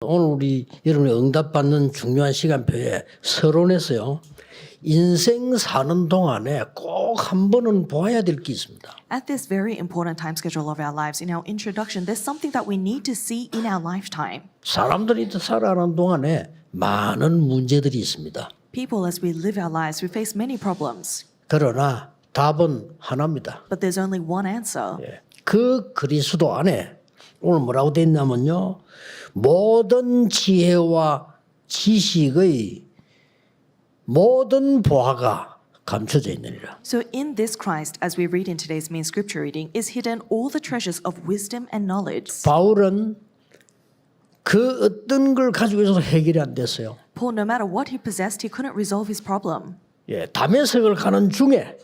오늘 우리 여러분이 응답받는 중요한 시간표에 서론에서요. 인생 사는 동안에 꼭 한 번은 보아야 될 게 있습니다. At this very important time schedule of our lives, in our introduction, there's something that we need to see in our lifetime. 사람들이 살아가는 동안에 많은 문제들이 있습니다. People, as we live our lives, we face many problems. 그러나 답은 하나입니다. But there's only one answer. 그 그리스도 안에 오늘 뭐라고 되어 있냐면요. 모든 지혜와 지식의 모든 보화가 감춰져 있느니라. So in this Christ, as we read in today's main scripture reading, is hidden all the treasures of wisdom and knowledge. 바울은 그 어떤 걸 가지고 있어서 해결이 안 됐어요. Paul, no matter what he possessed, he couldn't resolve his problem. 다메섹을 가는 중에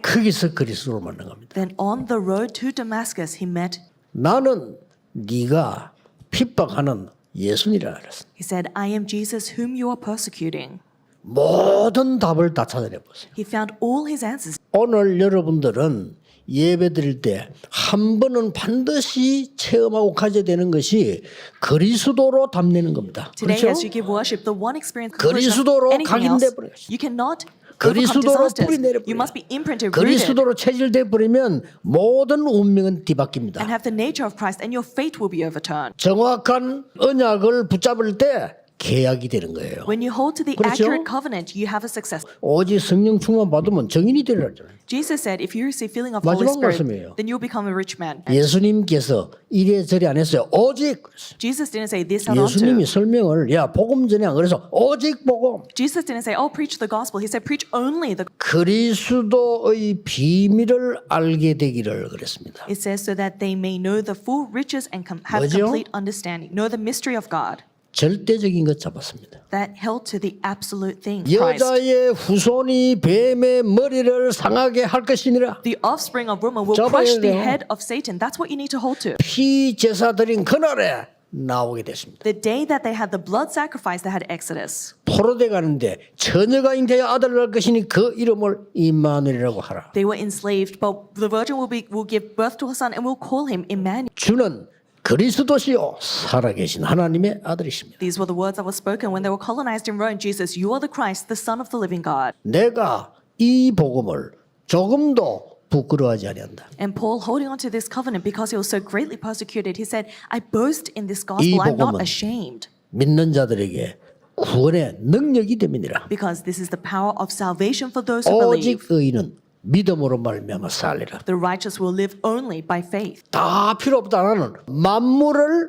거기서 그리스도를 만난 겁니다. Then on the road to Damascus, he met. 나는 네가 핍박하는 예수니라 그랬어. He said, I am Jesus whom you are persecuting. 모든 답을 다 찾아내 보세요. He found all his answers. 오늘 여러분들은 예배 드릴 때 한 번은 반드시 체험하고 가져야 되는 것이 그리스도로 담내는 겁니다. Today, 그렇죠? as you give worship, the one experience 그리스도로 각인돼 버려요. you cannot overcome 그리스도로 disasters. 뿌리 내려 You must be imprinted, rooted, 그리스도로 체질돼 버리면 모든 운명은 뒤바뀝니다. and have the nature of Christ, and your fate will be overturned. 정확한 언약을 붙잡을 때 계약이 되는 거예요. When you hold to the 그렇죠? accurate covenant, you have a success. 오직 성령 충만 받으면 정인이 되라잖아요. Jesus said, if you receive filling of the Holy 마지막 Spirit, 말씀이에요. then you'll become a rich man. 예수님께서 이래저래 안 했어요. 오직 그랬어요. Jesus didn't say this and 예수님이 unto. 설명을 복음 전에 그래서 오직 복음. Jesus didn't say, oh, preach the gospel. He said, preach only the. 그리스도의 비밀을 알게 되기를 그랬습니다. It says so that they may know the full riches and have 뭐죠? complete understanding, know the mystery of God. 절대적인 것 잡았습니다. That held to the absolute thing, Christ. 여자의 후손이 뱀의 머리를 상하게 할 것이니라. The offspring of woman will 잡아야 crush the 돼요. head of Satan. That's what you need to hold to. 피 제사 드린 그날에 나오게 됐습니다. The day that they had the blood sacrifice, they had Exodus. 포로돼 가는데 처녀가 잉태하여 아들을 낳을 것이니 그 이름을 임마누엘이라고 하라. They were enslaved, but the virgin will give birth to a son and will call him Emmanuel. 주는 그리스도시요 살아계신 하나님의 아들이십니다. These were the words that were spoken when they were colonized in Rome. Jesus, you are the Christ, the Son of the living God. 내가 이 복음을 조금도 부끄러워하지 아니한다. And Paul, holding on to this covenant because he was so greatly persecuted, he said, I boast in this 이 gospel. I'm not 복음은 ashamed. 믿는 자들에게 구원의 능력이 됨이니라. Because this is the power of salvation for those who 오직 believe. 의인은 믿음으로 말미암아 살리라. The righteous will live only by faith. 다 필요 없다. 나는 만물을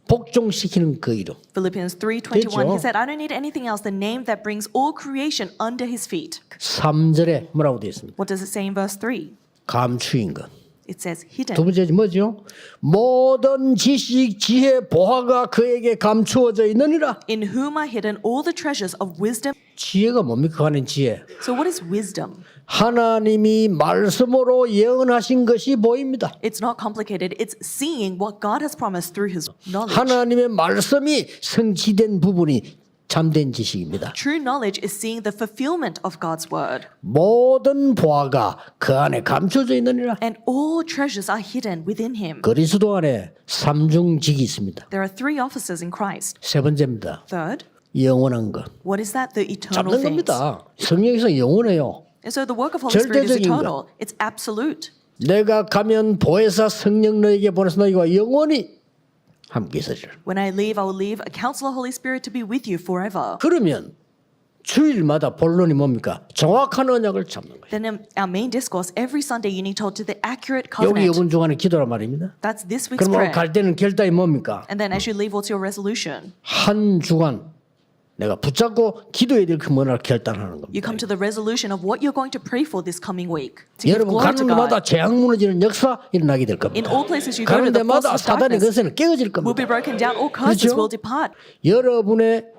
복종시키는 그 이름. Philippians 3:21, 됐죠? he said, I don't need anything else, the name that brings all creation under his feet. 3절에 뭐라고 되어 있습니까? What does it say in verse 3? 감추인 것. It says 두 hidden. 번째 뭐죠? 모든 지식, 지혜, 보화가 그에게 감추어져 있느니라. In whom are hidden all the treasures of wisdom. 지혜가 뭡니까? 하는 지혜. So what is wisdom? 하나님이 말씀으로 예언하신 것이 보입니다. It's not complicated. It's seeing what God has promised through his knowledge. 하나님의 말씀이 성취된 부분이 참된 지식입니다. True knowledge is seeing the fulfillment of God's word. 모든 보화가 그 안에 감춰져 있느니라. And all treasures are hidden within him. 그리스도 안에 삼중직이 있습니다. There are three offices in Christ. 세 번째입니다. Third, 영원한 것. what is that? The eternal 잡는 things. 겁니다. 성령에서 영원해요. And so the work of Holy Spirit is 절대적인 것. eternal. It's absolute. 내가 가면 보혜사 성령 너에게 보내서 너희와 영원히 함께 있으리라. When I leave, I will leave a counselor, Holy Spirit, to be with you forever. 그러면 주일마다 본론이 뭡니까? 정확한 언약을 잡는 거예요. Then in our main discourse, every Sunday you need to hold to the accurate 여기 covenant. 이번 주간의 기도란 말입니다. That's this week's 그럼 prayer. 갈 때는 결단이 뭡니까? And then as you leave, what's your resolution? 한 주간 내가 붙잡고 기도해야 될 그 뭐를 결단하는 겁니다. You come to the resolution of what you're going to pray for this coming week. To give 여러분 glory 가는 to 데마다 God. 재앙 무너지는 역사 일어나게 될 In 겁니다. all places you go 가는 to, the forces 데마다 of 사단의 darkness 거세는 깨어질 will be 겁니다. broken down. All curses 그렇죠? will depart. 여러분의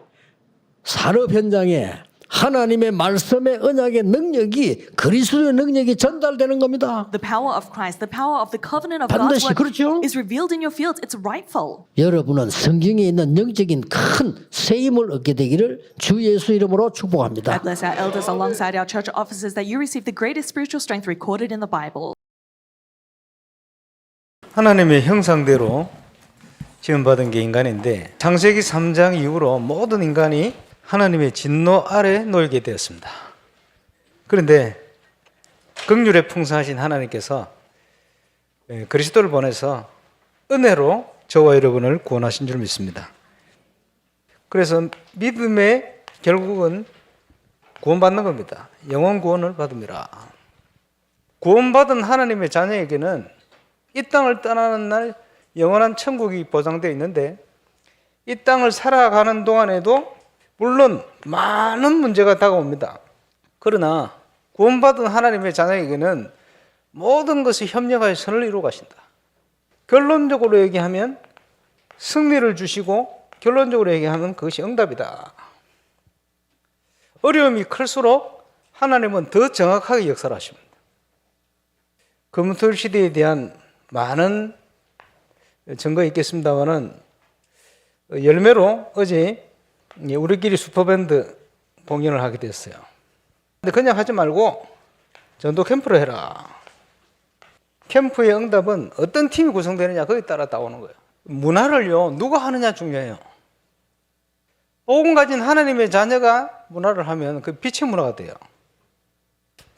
산업 현장에 하나님의 말씀의 언약의 능력이 그리스도의 능력이 전달되는 겁니다. The power of Christ, the power of the covenant of 반드시 God's word 그렇죠? is revealed in your fields. It's rightful. 여러분은 성경에 있는 영적인 큰 세임을 얻게 되기를 주 예수 이름으로 I 축복합니다. bless our elders alongside our church officers that you receive the greatest spiritual strength recorded in the Bible. 하나님의 형상대로 지음받은 게 인간인데 창세기 3장 이후로 모든 인간이 하나님의 진노 아래 놓이게 되었습니다. 그런데 긍휼에 풍성하신 하나님께서 그리스도를 보내서 은혜로 저와 여러분을 구원하신 줄 믿습니다. 그래서 믿음의 결국은 구원받는 겁니다. 영원 구원을 받음이라. 구원받은 하나님의 자녀에게는 이 땅을 떠나는 날 영원한 천국이 보장되어 있는데 이 땅을 살아가는 동안에도 물론 많은 문제가 다가옵니다. 그러나 구원받은 하나님의 자녀에게는 모든 것이 협력하여 선을 이루어 가신다. 결론적으로 얘기하면 승리를 주시고 결론적으로 얘기하면 그것이 응답이다. 어려움이 클수록 하나님은 더 정확하게 역사를 하십니다. 금토일 시대에 대한 많은 증거가 있겠습니다만은 열매로 어제 우리끼리 슈퍼밴드 공연을 하게 됐어요. 근데 그냥 하지 말고 전도 캠프를 해라. 캠프의 응답은 어떤 팀이 구성되느냐 거기에 따라 나오는 거예요. 문화를요 누가 하느냐 중요해요. 복음 가진 하나님의 자녀가 문화를 하면 그 빛의 문화가 돼요.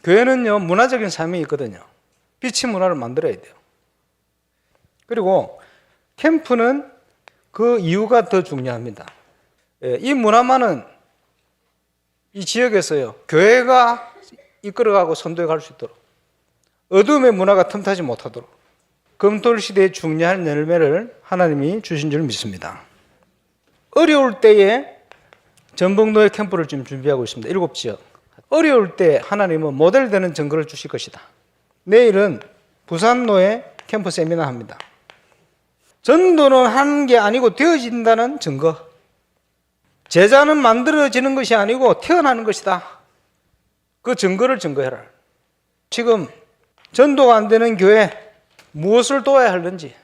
교회는요 문화적인 삶이 있거든요. 빛의 문화를 만들어야 돼요. 그리고 캠프는 그 이유가 더 중요합니다. 이 문화만은 이 지역에서요 교회가 이끌어가고 선도해 갈 수 있도록 어둠의 문화가 틈타지 못하도록 금토일 시대의 중요한 열매를 하나님이 주신 줄 믿습니다. 어려울 때에 전북노예 캠프를 지금 준비하고 있습니다. 7지역. 어려울 때 하나님은 모델되는 증거를 주실 것이다. 내일은 부산노예 캠프 세미나 합니다. 전도는 하는 게 아니고 되어진다는 증거. 제자는 만들어지는 것이 아니고 태어나는 것이다. 그 증거를 증거해라. 지금 전도가 안 되는 교회 무엇을 도와야 하는지,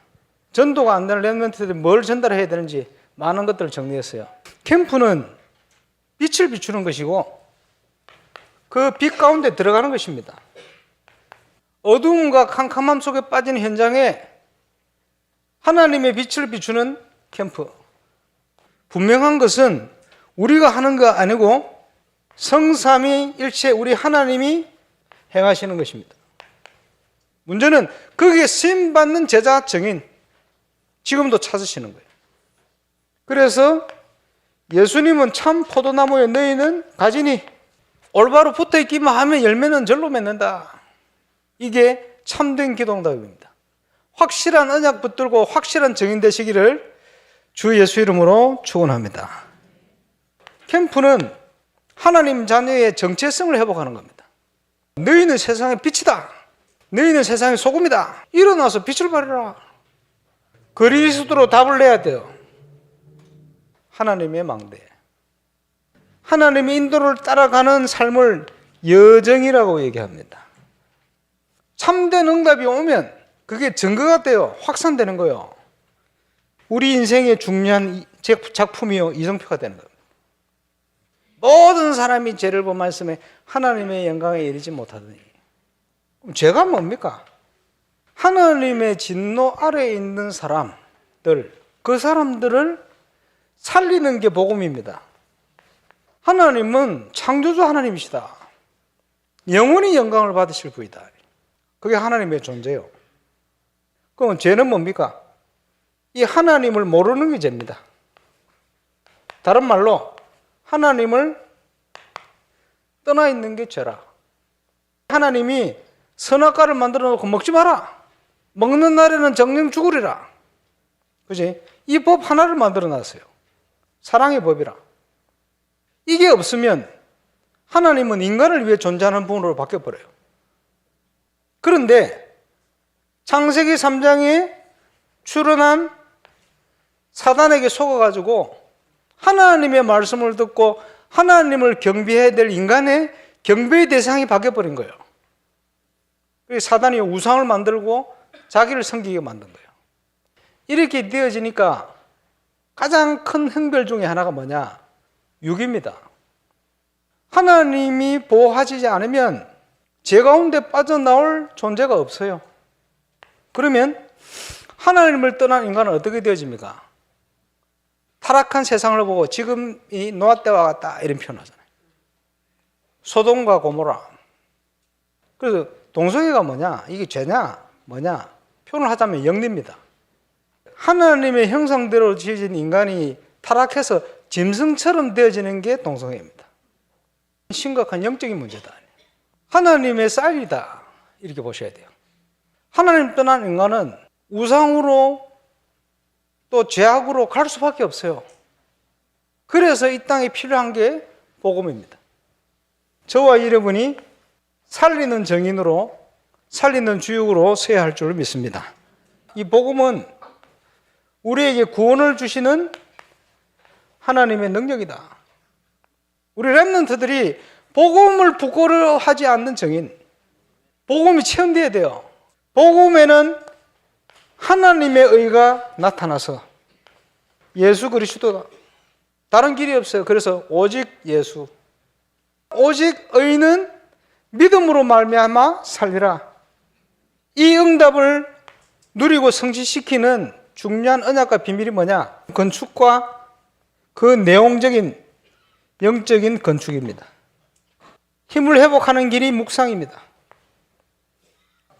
전도가 안 되는 렘넌트들이 뭘 전달해야 되는지 많은 것들을 정리했어요. 캠프는 빛을 비추는 것이고 그 빛 가운데 들어가는 것입니다. 어두움과 캄캄함 속에 빠진 현장에 하나님의 빛을 비추는 캠프. 분명한 것은 우리가 하는 거 아니고 성삼위일체 우리 하나님이 행하시는 것입니다. 문제는 거기에 쓰임받는 제자 증인 지금도 찾으시는 거예요. 그래서 예수님은 참 포도나무에 너희는 가지니 올바로 붙어있기만 하면 열매는 절로 맺는다. 이게 참된 기도응답입니다. 확실한 언약 붙들고 확실한 증인 되시기를 주 예수 이름으로 축원합니다. 캠프는 하나님 자녀의 정체성을 회복하는 겁니다. 너희는 세상의 빛이다. 너희는 세상의 소금이다. 일어나서 빛을 발하라. 그리스도로 답을 내야 돼요. 하나님의 망대. 하나님의 인도를 따라가는 삶을 여정이라고 얘기합니다. 참된 응답이 오면 그게 증거가 돼요. 확산되는 거예요. 우리 인생의 중요한 작품이요 이정표가 되는 겁니다. 모든 사람이 죄를 본 말씀에 하나님의 영광에 이르지 못하더니 그럼 죄가 뭡니까? 하나님의 진노 아래에 있는 사람들, 그 사람들을 살리는 게 복음입니다. 하나님은 창조주 하나님이시다. 영원히 영광을 받으실 분이다. 그게 하나님의 존재요. 그럼 죄는 뭡니까? 이 하나님을 모르는 게 죄입니다. 다른 말로 하나님을 떠나 있는 게 죄라. 하나님이 선악과를 만들어 놓고 먹지 마라. 먹는 날에는 정령 죽으리라. 그지? 이 법 하나를 만들어 놨어요. 사랑의 법이라. 이게 없으면 하나님은 인간을 위해 존재하는 분으로 바뀌어버려요. 그런데 창세기 3장에 출현한 사단에게 속아가지고 하나님의 말씀을 듣고 하나님을 경배해야 될 인간의 경배의 대상이 바뀌어버린 거예요. 그래서 사단이 우상을 만들고 자기를 섬기게 만든 거예요. 이렇게 되어지니까 가장 큰 형벌 중에 하나가 뭐냐? 육입니다. 하나님이 보호하시지 않으면 죄 가운데 빠져나올 존재가 없어요. 그러면 하나님을 떠난 인간은 어떻게 되어집니까? 타락한 세상을 보고 지금이 노아 때와 같다 이런 표현하잖아요. 소돔과 고모라. 그래서 동성애가 뭐냐? 이게 죄냐? 뭐냐? 표현을 하자면 영리입니다. 하나님의 형상대로 지어진 인간이 타락해서 짐승처럼 되어지는 게 동성애입니다. 심각한 영적인 문제다. 하나님의 쌀이다 이렇게 보셔야 돼요. 하나님 떠난 인간은 우상으로 또 죄악으로 갈 수밖에 없어요. 그래서 이 땅에 필요한 게 복음입니다. 저와 여러분이 살리는 정인으로 살리는 주역으로 서야 할 줄 믿습니다. 이 복음은 우리에게 구원을 주시는 하나님의 능력이다. 우리 렘넌트들이 복음을 부끄러워하지 않는 정인, 복음이 체험돼야 돼요. 복음에는 하나님의 의가 나타나서 예수 그리스도다. 다른 길이 없어요. 그래서 오직 예수. 오직 의는 믿음으로 말미암아 살리라. 이 응답을 누리고 성취시키는 중요한 언약과 비밀이 뭐냐? 건축과 그 내용적인 영적인 건축입니다. 힘을 회복하는 길이 묵상입니다.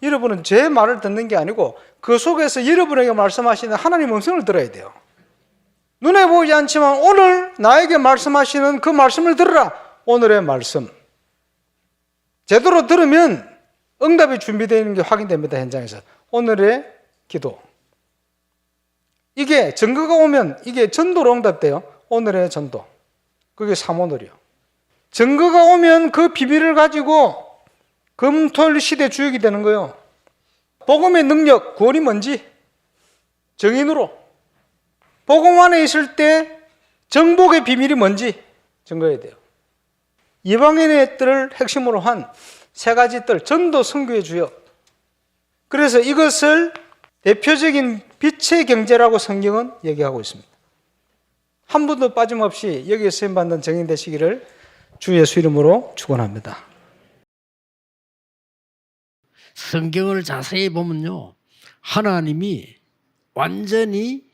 여러분은 제 말을 듣는 게 아니고 그 속에서 여러분에게 말씀하시는 하나님 음성을 들어야 돼요. 눈에 보이지 않지만 오늘 나에게 말씀하시는 그 말씀을 들으라. 오늘의 말씀. 제대로 들으면 응답이 준비되어 있는 게 확인됩니다. 현장에서. 오늘의 기도. 이게 증거가 오면 이게 전도로 응답돼요. 오늘의 전도. 그게 삼오늘이요. 증거가 오면 그 비밀을 가지고 금토일 시대 주역이 되는 거예요. 복음의 능력, 구원이 뭔지 정인으로. 복음 안에 있을 때 정복의 비밀이 뭔지 증거해야 돼요. 이방인의 뜰을 핵심으로 한 세 가지 뜰, 전도 선교의 주역. 그래서 이것을 대표적인 빛의 경제라고 성경은 얘기하고 있습니다. 한 분도 빠짐없이 여기에 쓰임받는 정인 되시기를 주 예수 이름으로 축원합니다. 성경을 자세히 보면요, 하나님이 완전히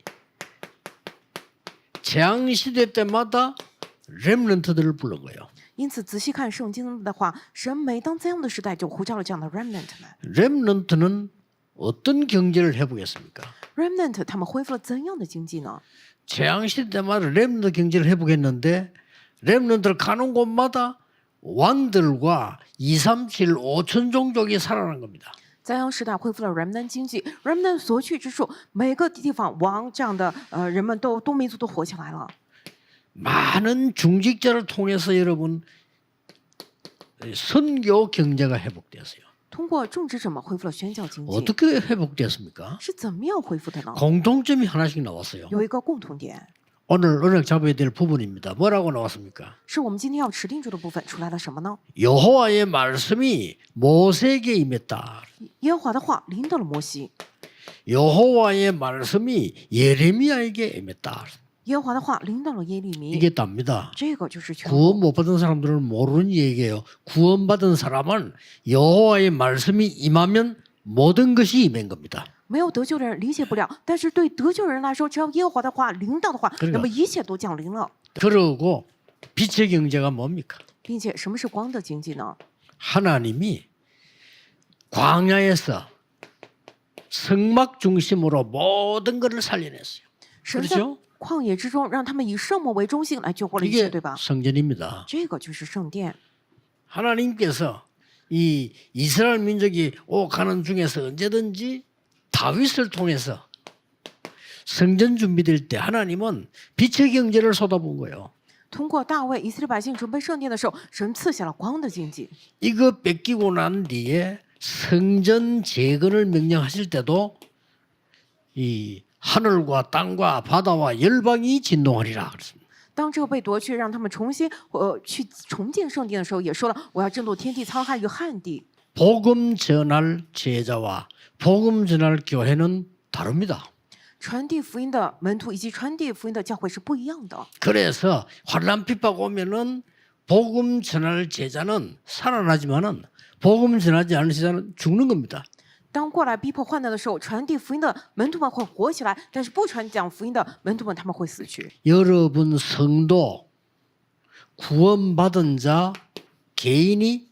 재앙시대 때마다 렘넌트들을 부른 거예요. 因此，仔细看圣经的话，神每当这样的时代就呼叫了这样的 remnant 们。 렘넌트는 어떤 경제를 회복했습니까? remnant 他们恢复了怎样的经济呢？ 재앙시대 때마다 렘넌트 경제를 회복했는데 렘넌트를 가는 곳마다 왕들과 2, 3, 7, 5천 종족이 살아난 겁니다. 灾殃时代恢复了 remnant 经济 ，remnant 所去之处，每个地方王这样的人们都多民族都活起来了。 많은 중직자를 통해서 여러분 선교 경제가 회복되었어요. 通过种植者们恢复了宣教经济， 어떻게 회복됐습니까? 是怎么样恢复的呢？ 공통점이 하나씩 나왔어요. 有一个共同点， 오늘 언약 잡아야 될 부분입니다. 뭐라고 나왔습니까? 是我们今天要持定住的部分出来了什么呢？ 여호와의 말씀이 모세에게 임했다. 耶和华的话临到了摩西， 여호와의 말씀이 예레미야에게 임했다. 耶和华的话临到了耶利米， 이게 답니다. 这个就是全 구원 部。 못 받은 사람들은 모르는 얘기예요. 구원받은 사람은 여호와의 말씀이 임하면 모든 것이 임한 겁니다. 没有得救的人理解不了，但是对得救人来说，只要耶和华的话临到的话， 그러니까 那么一切都降临了。 그러고 빛의 경제가 뭡니까? 并且什么是光的经济呢？ 하나님이 광야에서 성막 중심으로 모든 것을 살려냈어요. 神在 그렇죠? 旷野之中，让他们以圣幕为中心来救活了一切， 이게 对吧？ 성전입니다. 这个就是圣殿。 하나님께서 이 이스라엘 민족이 오가는 중에서 언제든지 다윗을 통해서 성전 준비될 때 하나님은 빛의 경제를 쏟아부은 거예요. 通过大卫以色列百姓准备圣殿的时候，神赐下了光的经济。 이거 뺏기고 난 뒤에 성전 재건을 명령하실 때도 이 하늘과 땅과 바다와 열방이 진동하리라 그랬습니다. 当这个被夺去，让他们重新去重建圣殿的时候，也说了：“我要震动天地沧海与旱地。 복음 전할 제자와 복음 전할 교회는 다릅니다. 传递福音的门徒以及传递福音的教会是不一样的。 그래서 환난 핍박 오면은 복음 전할 제자는 살아나지만은 복음 전하지 않은 제자는 죽는 겁니다. 当过来逼迫患难的时候，传递福音的门徒们会活起来，但是不传讲福音的门徒们他们会死去。 여러분 성도 구원받은 자 개인이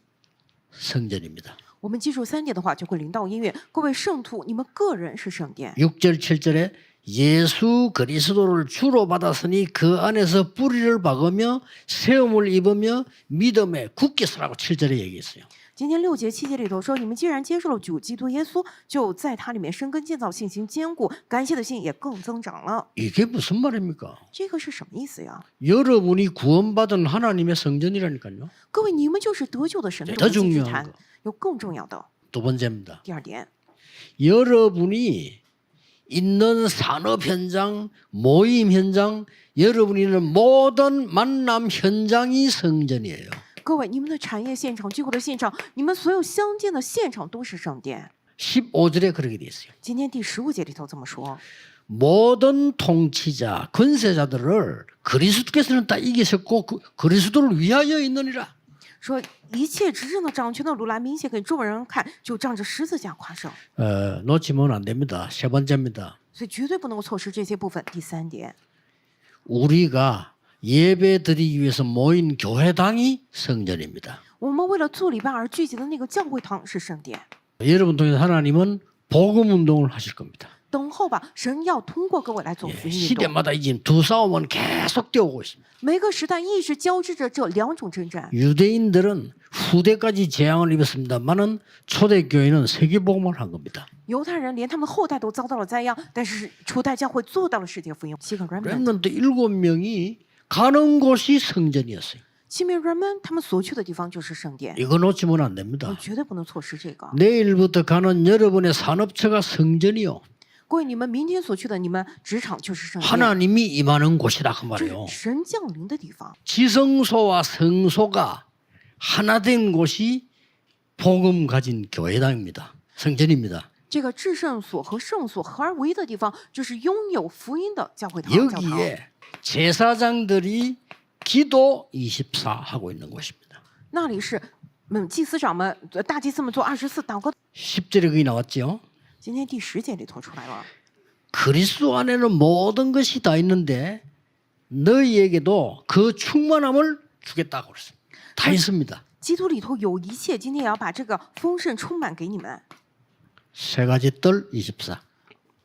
성전입니다. 我们记住3点的话，就会临到音乐。各位圣徒，你们个人是圣殿。 6절 7절에 예수 그리스도를 주로 받았으니 그 안에서 뿌리를 박으며 세움을 입으며 믿음에 굳게 서라고 7절에 얘기했어요. 今天6节7节里头说，你们既然接受了主基督耶稣，就在他里面生根建造，信心坚固，感谢的心也更增长了。 이게 무슨 말입니까? 这个是什么意思呀？ 여러분이 구원받은 하나님의 성전이라니까요. 各位，你们就是得救的神的 더 祭坛 중요한 거. 。有更重要的 두 번째입니다. 第2点， 여러분이 있는 산업 현장, 모임 현장, 여러분이 있는 모든 만남 현장이 성전이에요. 各位，你们的产业现场、聚会的现场，你们所有相见的现场都是圣殿。 15절에 그렇게 돼 있어요. 今天第15节里头这么说， 모든 통치자, 권세자들을 그리스도께서는 다 이기셨고 그리스도를 위하여 있느니라. 说一切执政的、掌权的掳来，明显给众人看，就仗着十字架夸胜。 놓치면 안 됩니다. 세 번째입니다. 所以绝对不能够错失这些部分。第3点， 우리가 예배 드리기 위해서 모인 교회당이 성전입니다. 我们为了做礼拜而聚集的那个教会堂是圣殿。 여러분 통해서 하나님은 복음 운동을 하실 겁니다. 等候吧，神要通过各位来做福音运动。 시대마다 이제 두 싸움은 계속 되어오고 있습니다. 每个时代一直交织着这2种征战。 유대인들은 후대까지 재앙을 입었습니다만은 초대교회는 세계복음을 한 겁니다. 犹太人连他们的后代都遭到了灾殃，但是初代教会做到了世界福音。7个 remnant， 렘넌트 7명이 가는 곳이 성전이었어요. 7名人们他们所去的地方就是圣殿。 이거 놓치면 안 我 됩니다. 绝对不能错失这个。 내일부터 가는 여러분의 산업체가 성전이요. 各位，你们明天所去的，你们职场就是圣殿， 하나님이 임하는 곳이다 그 这 말이에요. 是神降临的地方。 지성소와 성소가 하나 된 곳이 복음 가진 교회당입니다. 성전입니다. 这个至圣所和圣所合而为一的地方，就是拥有福音的教会堂。教堂 여기에 제사장들이 기도 24 하고 있는 곳입니다. 那里是祭司长们、大祭司们做24祷告。 10절에 그게 나왔죠. 今天第10节里头出来了， 그리스도 안에는 모든 것이 다 있는데 너희에게도 그 충만함을 주겠다고 그랬습니다. 다 있습니다. 基督里头有一切，今天也要把这个丰盛充满给你们。 세 가지 뜰 24.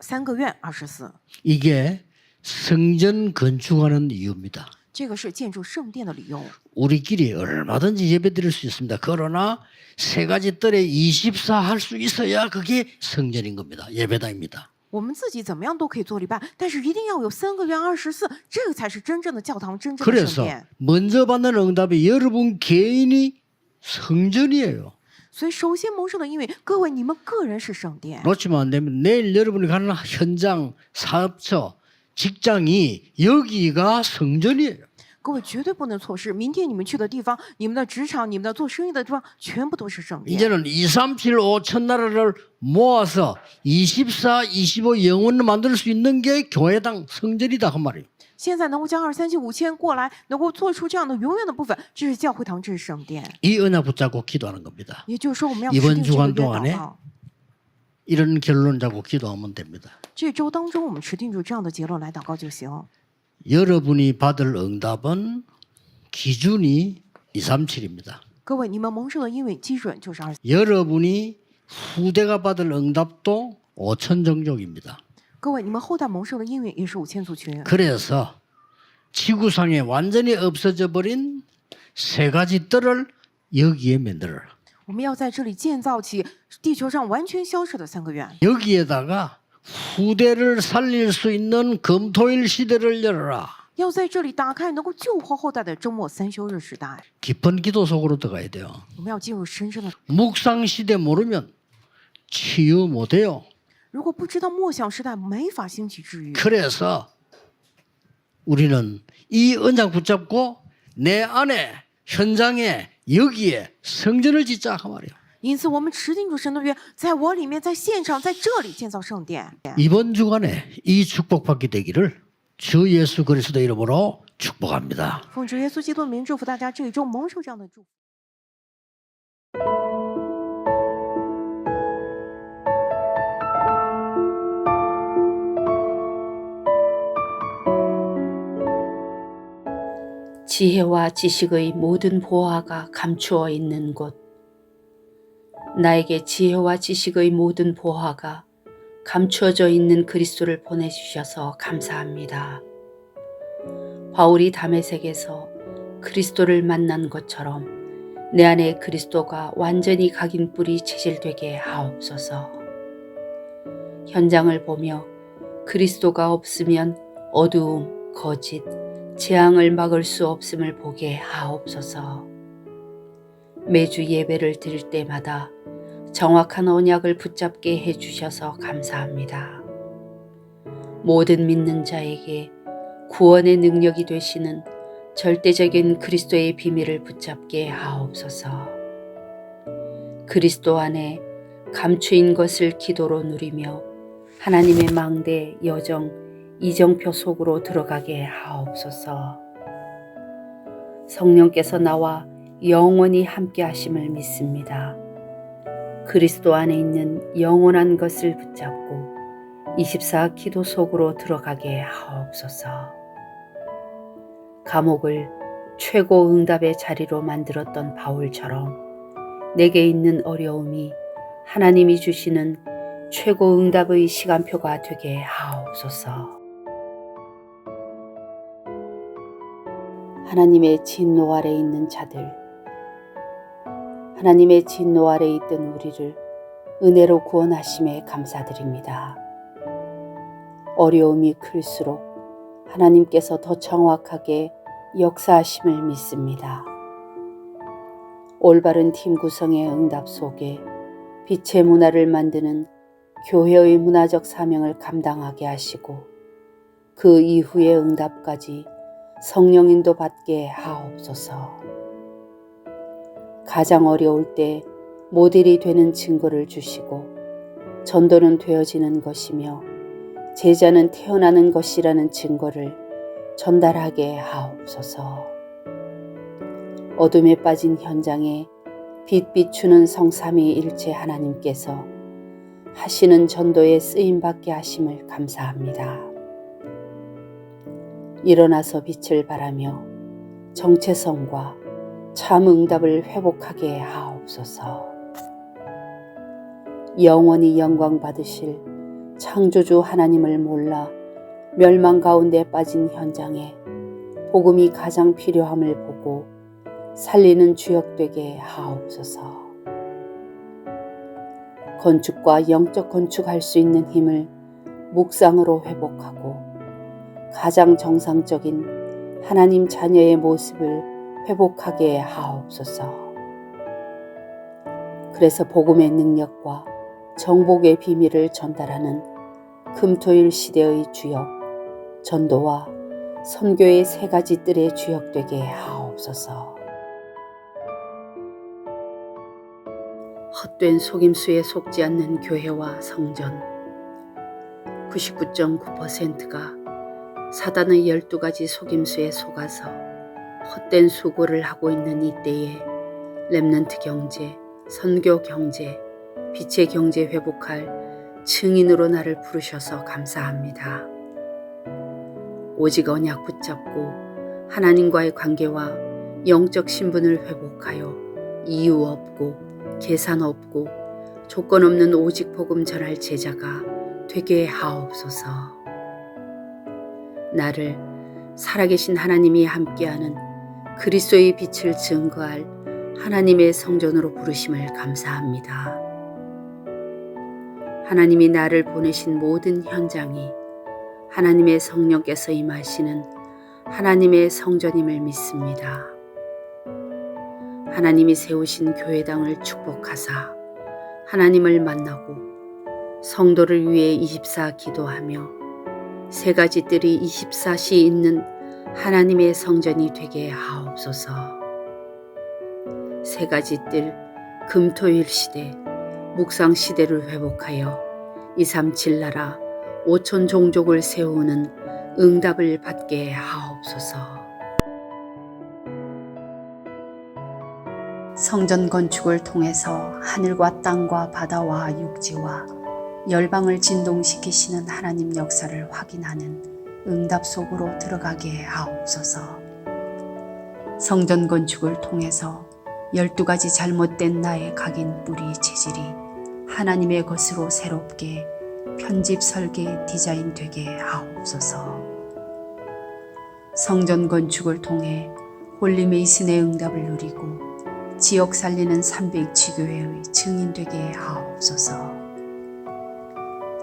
3个院24， 이게 성전 건축하는 이유입니다. 这个是建筑圣殿的理由。 우리끼리 얼마든지 예배드릴 수 있습니다. 그러나 세 가지 뜰에 24 할 수 있어야 그게 성전인 겁니다. 예배당입니다. 我们自己怎么样都可以做礼拜，但是一定要有3个院24，这个才是真正的教堂，真正的圣 그래서 殿。 먼저 받는 응답이 여러분 개인이 성전이에요. 所以首先蒙受的，因为各位你们个人是圣殿。 놓치면 안 됩니다. 내일 여러분이 가는 현장, 사업처, 직장이 여기가 성전이에요. 各位绝对不能错失，明天你们去的地方，你们的职场，你们的做生意的地方，全部都是圣殿。 이제는 2, 3, 7, 5천 나라를 모아서 24, 25 영혼을 만들 수 있는 게 교회당 성전이다 그 말이에요. 现在能够将2、3、7、5千过来，能够做出这样的永远的部分，这是教会堂，这是圣殿。 이 언약 붙잡고 기도하는 겁니다. 也就是说，我们要 이번 持定这个 주간 约 동안에 祷告。 이런 결론 잡고 기도하면 됩니다. 这周当中，我们持定住这样的结论来祷告就行。 여러분이 받을 응답은 기준이 2, 3, 7입니다. 各位，你们蒙受的应允基准就是2。 여러분이 후대가 받을 응답도 5천 종족입니다. 各位，你们后代蒙受的应允也是5000族群。 그래서 지구상에 완전히 없어져 버린 세 가지 뜰을 여기에 만들어라. 我们要在这里建造起地球上完全消失的3个院， 여기에다가 후대를 살릴 수 있는 금토일 시대를 열어라. 要在这里打开能够救活后代的周末3休日时代。 깊은 기도 속으로 들어가야 돼요. 我们要进入深深的。 묵상 시대 모르면 치유 못해요. 如果不知道默想时代，没法兴起治愈。 그래서 우리는 이 언약 붙잡고 내 안에 현장에 여기에 성전을 짓자 그 말이에요. 因此，我们持定住神的约，在我里面，在现场，在这里建造圣殿。 이번 주간에 이 축복받게 되기를 주 예수 그리스도 이름으로 축복합니다. 奉主耶稣基督的名祝福大家这一周蒙受这样的祝福。 지혜와 지식의 모든 보화가 감추어 있는 곳. 나에게 지혜와 지식의 모든 보화가 감추어져 있는 그리스도를 보내주셔서 감사합니다. 바울이 다메섹에서 그리스도를 만난 것처럼 내 안에 그리스도가 완전히 각인 뿌리 체질되게 하옵소서. 현장을 보며 그리스도가 없으면 어두움, 거짓, 재앙을 막을 수 없음을 보게 하옵소서. 매주 예배를 드릴 때마다 정확한 언약을 붙잡게 해주셔서 감사합니다. 모든 믿는 자에게 구원의 능력이 되시는 절대적인 그리스도의 비밀을 붙잡게 하옵소서. 그리스도 안에 감추인 것을 기도로 누리며 하나님의 망대, 여정, 이정표 속으로 들어가게 하옵소서. 성령께서 나와 영원히 함께 하심을 믿습니다. 그리스도 안에 있는 영원한 것을 붙잡고 24 기도 속으로 들어가게 하옵소서. 감옥을 최고 응답의 자리로 만들었던 바울처럼 내게 있는 어려움이 하나님이 주시는 최고 응답의 시간표가 되게 하옵소서. 하나님의 진노 아래 있는 자들, 하나님의 진노 아래 있던 우리를 은혜로 구원하심에 감사드립니다. 어려움이 클수록 하나님께서 더 정확하게 역사하심을 믿습니다. 올바른 팀 구성의 응답 속에 빛의 문화를 만드는 교회의 문화적 사명을 감당하게 하시고 그 이후의 응답까지 성령 인도 받게 하옵소서. 가장 어려울 때 모델이 되는 증거를 주시고 전도는 되어지는 것이며 제자는 태어나는 것이라는 증거를 전달하게 하옵소서. 어둠에 빠진 현장에 빛 비추는 성삼위일체 하나님께서 하시는 전도에 쓰임받게 하심을 감사합니다. 일어나서 빛을 발하며 정체성과 참 응답을 회복하게 하옵소서. 영원히 영광 받으실 창조주 하나님을 몰라 멸망 가운데 빠진 현장에 복음이 가장 필요함을 보고 살리는 주역되게 하옵소서. 건축과 영적 건축할 수 있는 힘을 묵상으로 회복하고 가장 정상적인 하나님 자녀의 모습을 회복하게 하옵소서. 그래서 복음의 능력과 정복의 비밀을 전달하는 금토일 시대의 주역, 전도와 선교의 세 가지 뜰의 주역되게 하옵소서. 헛된 속임수에 속지 않는 교회와 성전, 99.9%가 사단의 12가지 속임수에 속아서 헛된 수고를 하고 있는 이때에 렘넌트 경제, 선교 경제, 빛의 경제 회복할 증인으로 나를 부르셔서 감사합니다. 오직 언약 붙잡고 하나님과의 관계와 영적 신분을 회복하여 이유 없고 계산 없고 조건 없는 오직 복음 전할 제자가 되게 하옵소서. 나를 살아계신 하나님이 함께하는 그리스도의 빛을 증거할 하나님의 성전으로 부르심을 감사합니다. 하나님이 나를 보내신 모든 현장이 하나님의 성령께서 임하시는 하나님의 성전임을 믿습니다. 하나님이 세우신 교회당을 축복하사 하나님을 만나고 성도를 위해 24 기도하며 세 가지 뜰이 24시 있는 하나님의 성전이 되게 하옵소서. 세 가지 뜰 금토일 시대, 묵상 시대를 회복하여 237 나라 5천 종족을 세우는 응답을 받게 하옵소서. 성전 건축을 통해서 하늘과 땅과 바다와 육지와 열방을 진동시키시는 하나님 역사를 확인하는 응답 속으로 들어가게 하옵소서. 성전 건축을 통해서 12가지 잘못된 나의 각인 뿌리 체질이 하나님의 것으로 새롭게 편집 설계 디자인 되게 하옵소서. 성전 건축을 통해 홀리메이슨의 응답을 누리고 지역 살리는 300지교회의 증인 되게 하옵소서.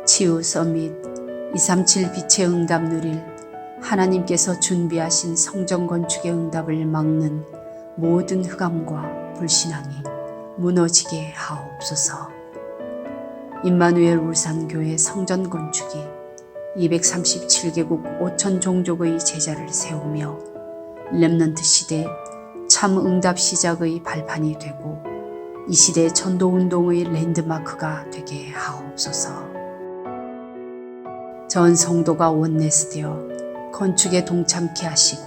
치유 서밋 237 빛의 응답 누릴 하나님께서 준비하신 성전 건축의 응답을 막는 모든 흑암과 불신앙이 무너지게 하옵소서. 임마누엘 울산교회 성전 건축이 237개국 5천 종족의 제자를 세우며 렘넌트 시대 참 응답 시작의 발판이 되고 이 시대 전도운동의 랜드마크가 되게 하옵소서. 전 성도가 원내스되어 건축에 동참케 하시고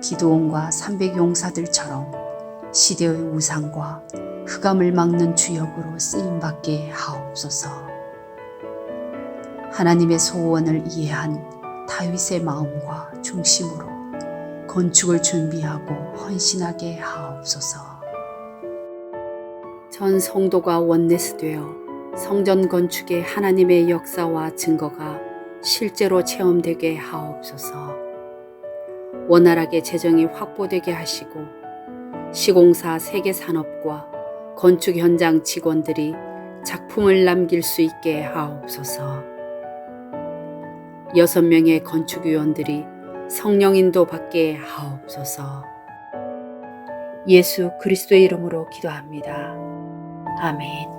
기도원과 300용사들처럼 시대의 우상과 흑암을 막는 주역으로 쓰임받게 하옵소서. 하나님의 소원을 이해한 다윗의 마음과 중심으로 건축을 준비하고 헌신하게 하옵소서. 전 성도가 원내스되어 성전 건축의 하나님의 역사와 증거가 실제로 체험되게 하옵소서. 원활하게 재정이 확보되게 하시고 시공사 세계산업과 건축 현장 직원들이 작품을 남길 수 있게 하옵소서. 6명의 건축위원들이 성령 인도 받게 하옵소서. 예수 그리스도의 이름으로 기도합니다. 아멘.